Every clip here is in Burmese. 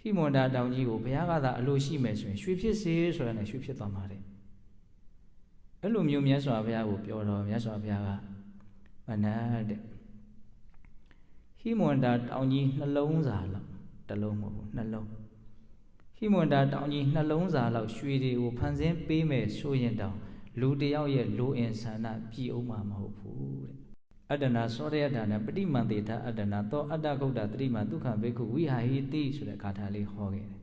ိမွန်တာတောင်ကြီးကိုဘုရားကသာအလိုရှိမယ်ဆိုရင်ရွှေဖြစ်စေဆိုရတဲ့ရွှေဖြစ်သွားမှာတဲ့အဲ့လိုမျိုးမြတ်စွာဘုရားကိုပြောတော့မြတ်စွာဘုရားကမနတ်တဲ့ဟိမွန်တာတောင်ကြီးနှလုံးစာလောက်တစ်လုံးမဟုတ်ဘူးနှလုံးဟိမွန်တာတောင်ကြီးနှလုံးစာလောက်ရွှေတွေကိုဖန်ဆင်းပေးမယ်ဆိုရင်တောင်လူတယောက်ရဲ့လူအင်ဆန္ဒပြည်အောင်မှာမဟုတ်ဘူးတဲ့အတ္တနာသောရယတနာပฏิမန္တေထအတ္တနာသောအတ္တဂုတ်တတိမဒုက္ခဘေကုဝိဟာဟိတိဆိုတဲ့ဂါထာလေးဟောခဲ့တယ်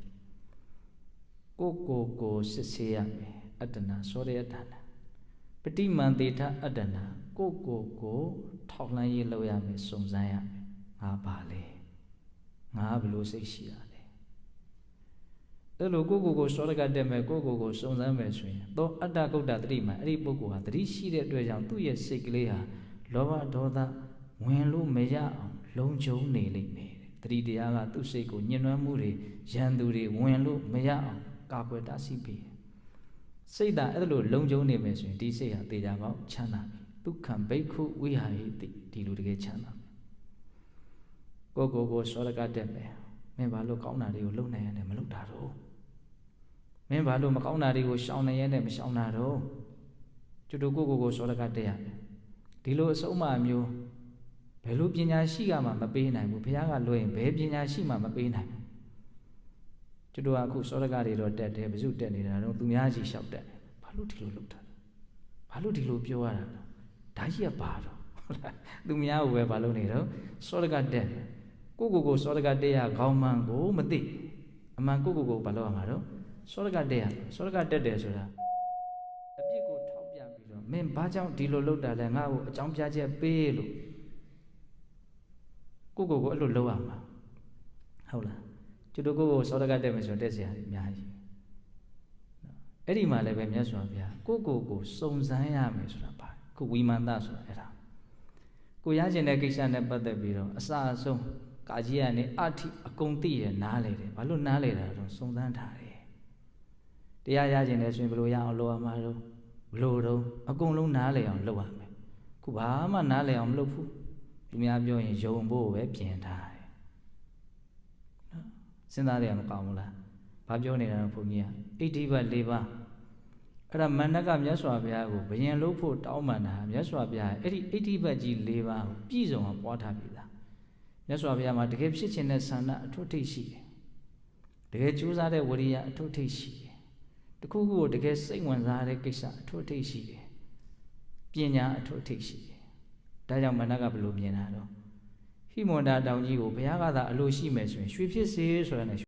ကိုစစ်ဆေးရမယ်အတ္တနာသောရယတနာပฏิမန္တေထအတ္တနာကိုထောက်လှမ်းရေးလုပ်ရမယ်စုံစမ်းရမယ်ငါပါလေငါဘယ်လိုစိတ်ရှိရလဲအဲ့လိုကိုစောရကတက်မယ်ကိုစုံစမ်းမယ်ဆိုရင်သောအတ္တဂုတ်တတိမအဲ့ဒီပုဂ္ဂိုလ်ဟာတတိရှိတဲ့အတွက်ကြောင့်သူ့ရဲ့စိတ်ကလေးဟာလောဘဒေါသဝင်လို့မရအောင်လုံခြုံနေလိမ့်မယ်တတိတရားကသူ့စိတ်ကိုညှဉ်းနှွမ်းမှုတွေရန်သူတွေဝင်လို့မရအောင်ကာကွယ်တားဆီးပေးစိတ်သာအဲ့လိုလုံခြုံနေမယ်ဆိုရင်ဒီစိတ်ဟာတေချာပေါက်ချမ်းသာပြီဒုက္ခံဘိက္ခုဝိဟာဟိတိဒီလိုတကယ်ချမ်းသာမယ်ကိုစောရကတက်မယ်မင်းဘာလို့ကောင်းတာတွေကိုလုပ်နိုင်ရတယ်မလုပ်တာတော့မင်းဘာလို့မကောင်းတာတွေကိုရှောင်နေရတဲ့မရှောင်တာတော့ကျွတ်တို့ကိုစောရကတက်ရမယ်ဒီလိုအစုံအမမျိုးဘယ်လိုပညာရှိကမှမပေးနိုင်ဘူးဘုရားကလွှဲရင်ဘယ်ပညာရှိမှမပေးနိုင်ဘူးကျွတ်တို့ကအခုစောရကတွေတော့တက်တယ်ဘယ်သူတက်နေတာတော့သူများကြီးလျှောက်တက်တယ်ဘာလို့ဒီလိုလုပ်တာဘာလို့ဒီလိုပြောရတာဒါကြီးကပါတော့ဟုတ်လားသူများကိုပဲဘာလို့နေတော့စောရကတက်တယ်ကိုစောရကတက်ရခေါင်းမှန်ကိုမသိအမှန်ကိုဘာလို့ရမှာတော့စောရကတက်ရစောရကတက်တယ်ဆိုတာအပြစ်ကိုထောက်ပြပြီးတော့မင်းဘာကြောင့်ဒီလိုလုပ်တာလဲငါ့ကိုအကြောင်းပြချက်ပေးလို့ကိုအဲ့လိုလုပ်ရမှာဟုတ်လားကျွတ်ကိုစောရကတက်မယ်ဆိုတက်เสียရအများကြီးအဲ့ဒီမှာလည်းပဲမြတ်စွာဘုရားကိုစုံစမ်းရမယ်ဆိုတာပါခုဝိမန္တဆိုတာအဲ့ဒါကိုရကျင်တဲ့ကိစ္စနဲ့ပတ်သက်ပြီးတော့အစအဆုံးကာကြီးကနေအထိအကုန်သိရနားလေတယ်ဘာလို့နားလေတာတော့စုံစမ်းထားတယ်တရားရကျင်တယ်ဆိုရင်ဘယ်လိုရအောင်လုပ်ရမှာတော့ဘလို့တော့အကုန်လုံးနားလေအောင်လုပ်ရမယ်ခုဘာမှနားလေအောင်မလုပ်ဘူးသူများပြောရင်ယုံဖို့ပဲပြင်ထားတယ်နော်စဉ်းစားရမကောင်းဘူးလားဘာပြောနေတာတော့ဘုန်းကြီးကဣတိဘတ်၄ပါးအဲ့ဒါမန္တကမြတ်စွာဘုရားကိုဘယင်လို့ဖို့တောင်းပန်တာမြတ်စွာဘုရားအဲ့ဒီဣတိဘတ်ကြီး၄ပါးကိုပြည့်စုံအောင်ပွားထားပြီလားမြတ်စွာဘုရားမှာတကယ်ဖြစ်ခြင်းတဲ့ဆန္ဒအထွတ်ထိပ်ရှိတယ်တကယ်ကြိုးစားတဲ့ဝိရိယအထွတ်ထိပ်ရှိတယ်တခုခုကိုတကယ်စိတ်ဝင်စားတဲ့ကိစ္စအထွတ်ထိပ်ရှိတယ်ပညာအထွတ်ထိပ်ရှိတယ်ဒါကြောင့်မန္တကဘယ်လိုမြင်တာတော့ဟိမွန်တာတောင်ကြီးကိုဘုရားကသာအလိုရှိမယ်ဆိုရင်ရွှေဖြစ်စေဆိုရတဲ့